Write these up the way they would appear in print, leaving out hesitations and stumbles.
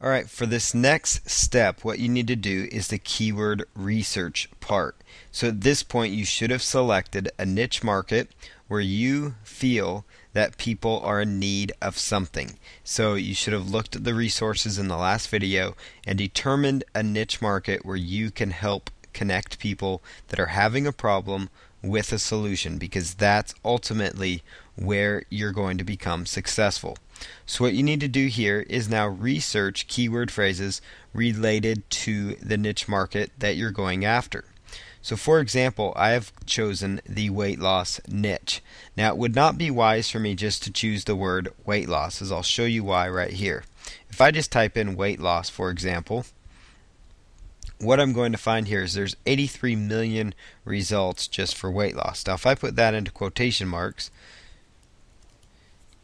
Alright, for this next step, what you need to do is the keyword research part. So at this point, you should have selected a niche market where you feel that people are in need of something. So you should have looked at the resources in the last video and determined a niche market where you can help connect people that are having a problem with a solution, because that's ultimately where you're going to become successful. So what you need to do here is now research keyword phrases related to the niche market that you're going after. So for example, I have chosen the weight loss niche. Now it would not be wise for me just to choose the word weight loss, as I'll show you why right here. If I just type in weight loss, for example, what I'm going to find here is there's 83 million results just for weight loss. Now if I put that into quotation marks,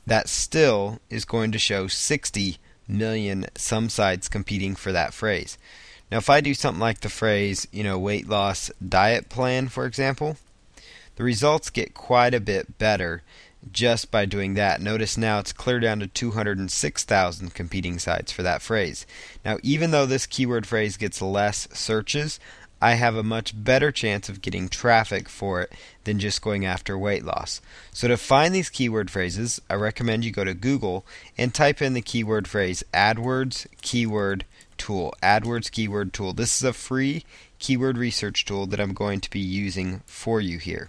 that still is going to show 60 million some sites competing for that phrase. Now if I do something like the phrase, weight loss diet plan, for example, the results get quite a bit better just by doing that. Notice now it's clear down to 206,000 competing sites for that phrase. Now even though this keyword phrase gets less searches, I have a much better chance of getting traffic for it than just going after weight loss. So to find these keyword phrases, I recommend you go to Google and type in the keyword phrase AdWords Keyword Tool. AdWords Keyword Tool. This is a free keyword research tool that I'm going to be using for you here.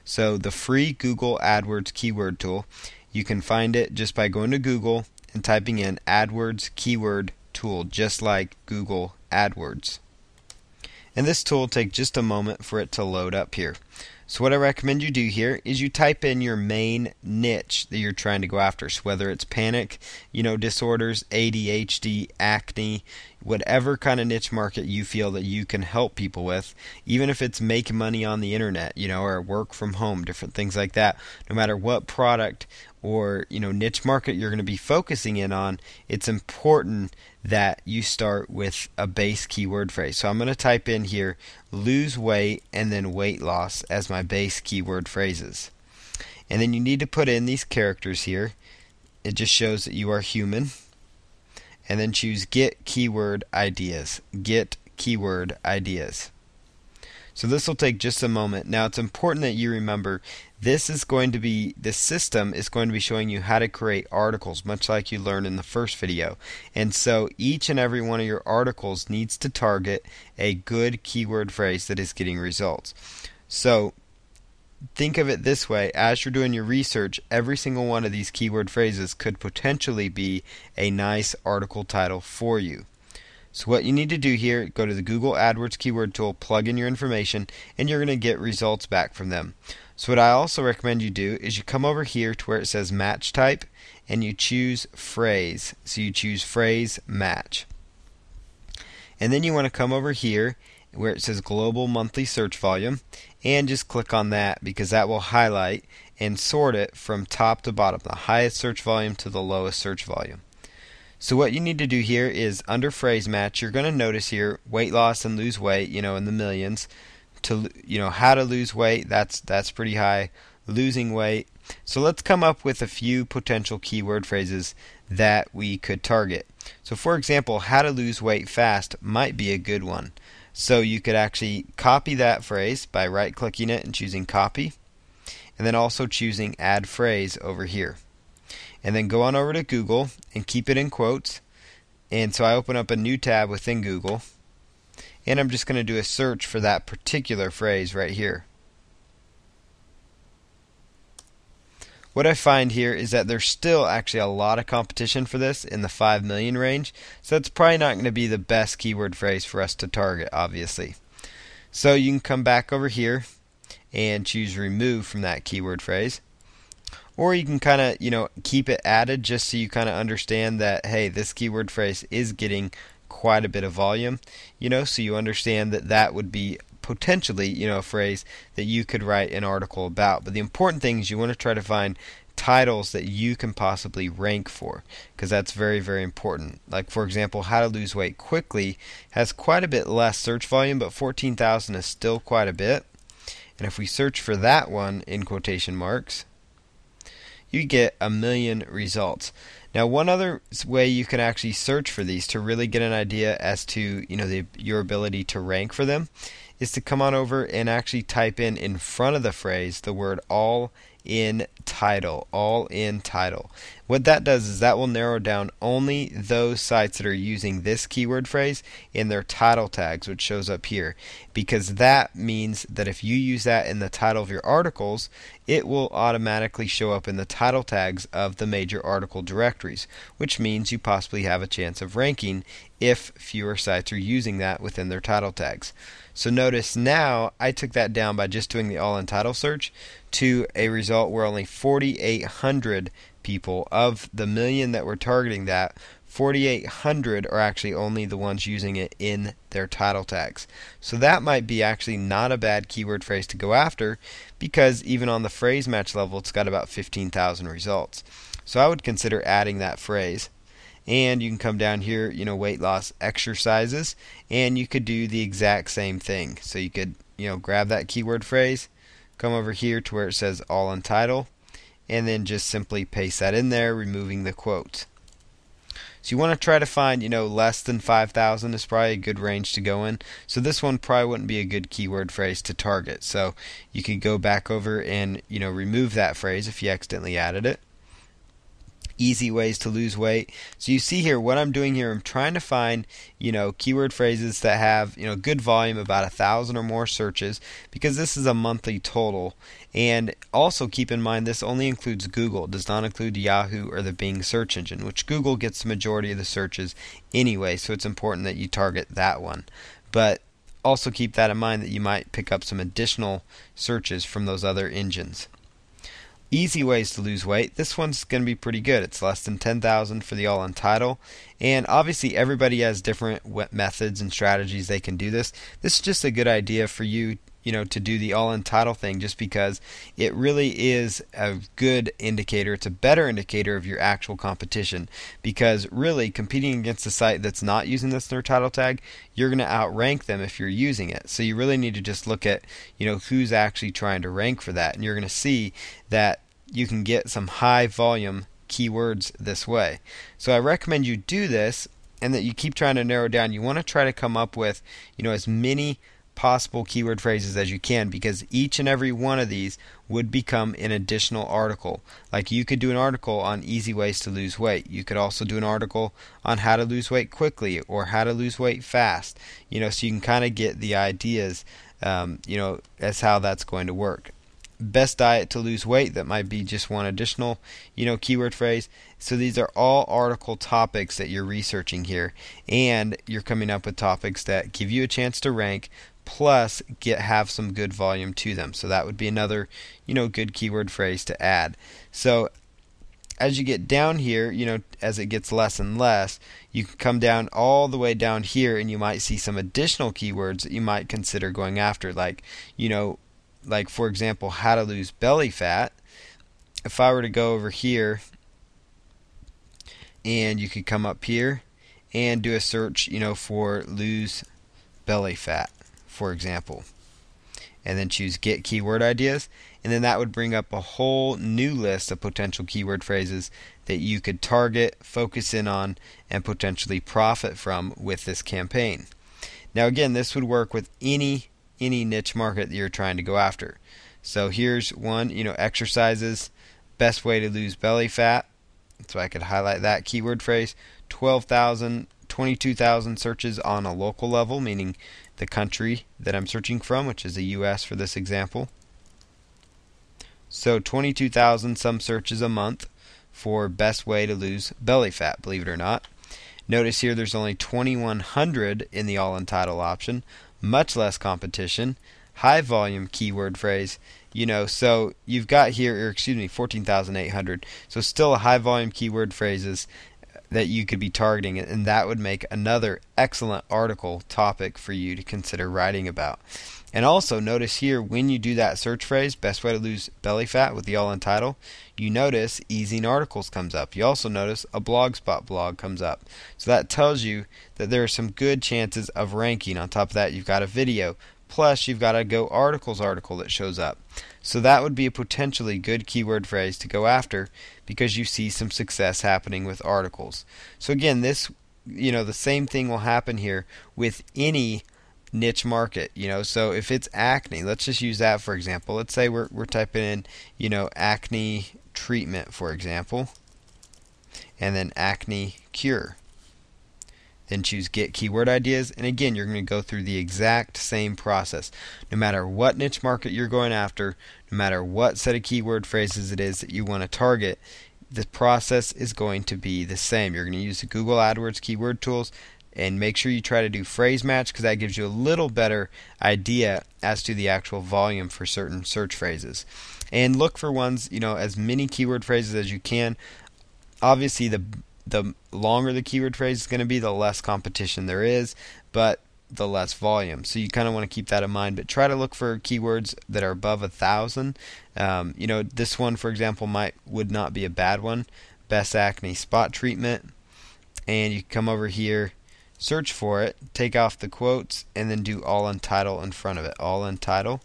So the free Google AdWords Keyword Tool, you can find it just by going to Google and typing in AdWords Keyword Tool, just like Google AdWords. And this tool will take just a moment for it to load up here. So what I recommend you do here is you type in your main niche that you're trying to go after. So whether it's panic, disorders, ADHD, acne, whatever kind of niche market you feel that you can help people with, even if it's make money on the internet, or work from home, different things like that. No matter what product or niche market you're going to be focusing in on, it's important that you start with a base keyword phrase. So I'm going to type in here lose weight and then weight loss as my base keyword phrases. And then you need to put in these characters here. It just shows that you are human. And then choose get keyword ideas. Get keyword ideas. So this will take just a moment. Now it's important that you remember this system is going to be showing you how to create articles, much like you learned in the first video. And so each and every one of your articles needs to target a good keyword phrase that is getting results. So think of it this way: as you're doing your research, every single one of these keyword phrases could potentially be a nice article title for you. So what you need to do here, go to the Google AdWords Keyword Tool, plug in your information, and you're going to get results back from them. So what I also recommend you do is you come over here to where it says match type, and you choose phrase. So you choose phrase match. And then you want to come over here where it says global monthly search volume, and just click on that, because that will highlight and sort it from top to bottom, the highest search volume to the lowest search volume. So what you need to do here is under phrase match, you're going to notice here weight loss and lose weight, in the millions. To how to lose weight, that's pretty high. Losing weight. So let's come up with a few potential keyword phrases that we could target. So for example, how to lose weight fast might be a good one. So you could actually copy that phrase by right clicking it and choosing copy, and then also choosing add phrase over here. And then go on over to Google and keep it in quotes. And so I open up a new tab within Google, and I'm just going to do a search for that particular phrase right here. What I find here is that there's still actually a lot of competition for this in the 5 million range, so it's probably not going to be the best keyword phrase for us to target, obviously. So you can come back over here and choose remove from that keyword phrase. Or you can kind of, keep it added just so you kind of understand that, hey, this keyword phrase is getting quite a bit of volume, so you understand that that would be potentially, a phrase that you could write an article about. But the important thing is you want to try to find titles that you can possibly rank for, because that's very, very important. Like, for example, how to lose weight quickly has quite a bit less search volume, but 14,000 is still quite a bit. And if we search for that one in quotation marks, you get 1 million results. Now, one other way you can actually search for these to really get an idea as to your ability to rank for them is to come on over and actually type in front of the phrase the word all in title. All in title. What that does is that will narrow down only those sites that are using this keyword phrase in their title tags, which shows up here, because that means that if you use that in the title of your articles, it will automatically show up in the title tags of the major article directories, which means you possibly have a chance of ranking if fewer sites are using that within their title tags. So notice now I took that down by just doing the all in title search to a result where only 4,800 people of the million that we're targeting, that 4,800 are actually only the ones using it in their title tags. So that might be actually not a bad keyword phrase to go after, because even on the phrase match level it's got about 15,000 results. So I would consider adding that phrase. And you can come down here, weight loss exercises, and you could do the exact same thing. So you could, grab that keyword phrase, come over here to where it says all in title, and then just simply paste that in there, removing the quotes. So you want to try to find, less than 5,000 is probably a good range to go in. So this one probably wouldn't be a good keyword phrase to target. So you could go back over and, remove that phrase if you accidentally added it. Easy ways to lose weight. So you see here what I'm doing here, I'm trying to find keyword phrases that have good volume, about 1,000 or more searches, because this is a monthly total. And also keep in mind this only includes Google, it does not include Yahoo or the Bing search engine, which Google gets the majority of the searches anyway, so it's important that you target that one. But also keep that in mind that you might pick up some additional searches from those other engines. Easy ways to lose weight. This one's going to be pretty good. It's less than 10,000 for the all in title. And obviously everybody has different methods and strategies they can do this. This is just a good idea for you, to do the all in title thing, just because it really is a good indicator. It's a better indicator of your actual competition, because really competing against a site that's not using this in their title tag, you're going to outrank them if you're using it. So you really need to just look at, who's actually trying to rank for that, and you're going to see that you can get some high volume keywords this way. So I recommend you do this, and that you keep trying to narrow down. You want to try to come up with, as many possible keyword phrases as you can, because each and every one of these would become an additional article. Like you could do an article on easy ways to lose weight. You could also do an article on how to lose weight quickly or how to lose weight fast. So you can kind of get the ideas, as how that's going to work. Best diet to lose weight, that might be just one additional, keyword phrase. So these are all article topics that you're researching here, and you're coming up with topics that give you a chance to rank, plus have some good volume to them. So that would be another, good keyword phrase to add. So as you get down here, as it gets less and less, you can come down all the way down here, and you might see some additional keywords that you might consider going after, like, like for example, how to lose belly fat. If I were to go over here, and you could come up here and do a search, for lose belly fat, for example, and then choose get keyword ideas, and then that would bring up a whole new list of potential keyword phrases that you could target, focus in on, and potentially profit from with this campaign. Now again, this would work with any niche market that you're trying to go after. So here's one, exercises, best way to lose belly fat. So I could highlight that keyword phrase. 22,000 searches on a local level, meaning the country that I'm searching from, which is the US for this example. So 22,000 some searches a month for best way to lose belly fat, believe it or not. Notice here there's only 2,100 in the all in title option, much less competition, high volume keyword phrase, so you've got here, 14,800. So still a high volume keyword phrases that you could be targeting, and that would make another excellent article topic for you to consider writing about. And also notice here, when you do that search phrase, best way to lose belly fat with the all in title, you notice Easing Articles comes up. You also notice a Blogspot blog comes up. So that tells you that there are some good chances of ranking. On top of that, you've got a video, plus you've got a Go Articles article that shows up. So that would be a potentially good keyword phrase to go after because you see some success happening with articles. So again, this, the same thing will happen here with any niche market. So if it's acne, let's just use that for example. Let's say we're typing in, acne treatment, for example, and then acne cure. Then choose Get Keyword Ideas, and again, you're going to go through the exact same process. No matter what niche market you're going after, no matter what set of keyword phrases it is that you want to target, the process is going to be the same. You're going to use the Google AdWords keyword tools, and make sure you try to do phrase match because that gives you a little better idea as to the actual volume for certain search phrases. And look for ones, as many keyword phrases as you can. Obviously, the longer the keyword phrase is going to be, the less competition there is, but the less volume. So you kind of want to keep that in mind. But try to look for keywords that are above 1,000. This one, for example, would not be a bad one. Best acne spot treatment, and you come over here, search for it, take off the quotes, and then do all in title in front of it. All in title.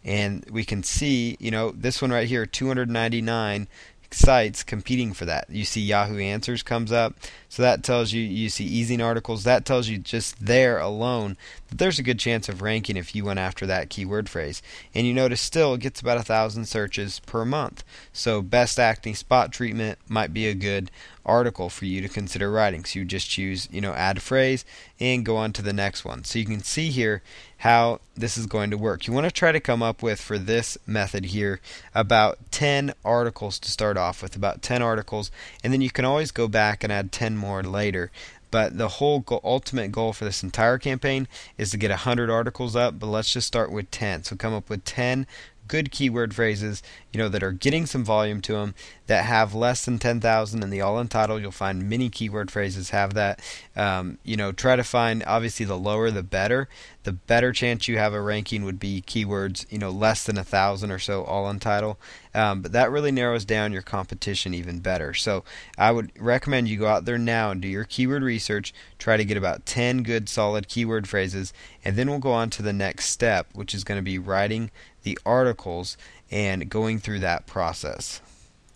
And we can see, this one right here, 299 sites competing for that. You see Yahoo Answers comes up, so that tells you see Ezine articles. That tells you just there alone that there's a good chance of ranking if you went after that keyword phrase. And you notice still it gets about 1,000 searches per month. So best acne spot treatment might be a good article for you to consider writing. So you just choose, add phrase and go on to the next one. So you can see here how this is going to work. You want to try to come up with, for this method here, about 10 articles to start off with, about 10 articles, and then you can always go back and add 10 more later. But the whole ultimate goal for this entire campaign is to get 100 articles up, but let's just start with 10. So come up with 10 good keyword phrases, that are getting some volume to them, that have less than 10,000 in the all-in title. You'll find many keyword phrases have that. Try to find, obviously, the lower the better. The better chance you have a ranking would be keywords, less than 1,000 or so all-in title. But that really narrows down your competition even better. So I would recommend you go out there now and do your keyword research. Try to get about 10 good, solid keyword phrases, and then we'll go on to the next step, which is going to be writing the articles and going through that process.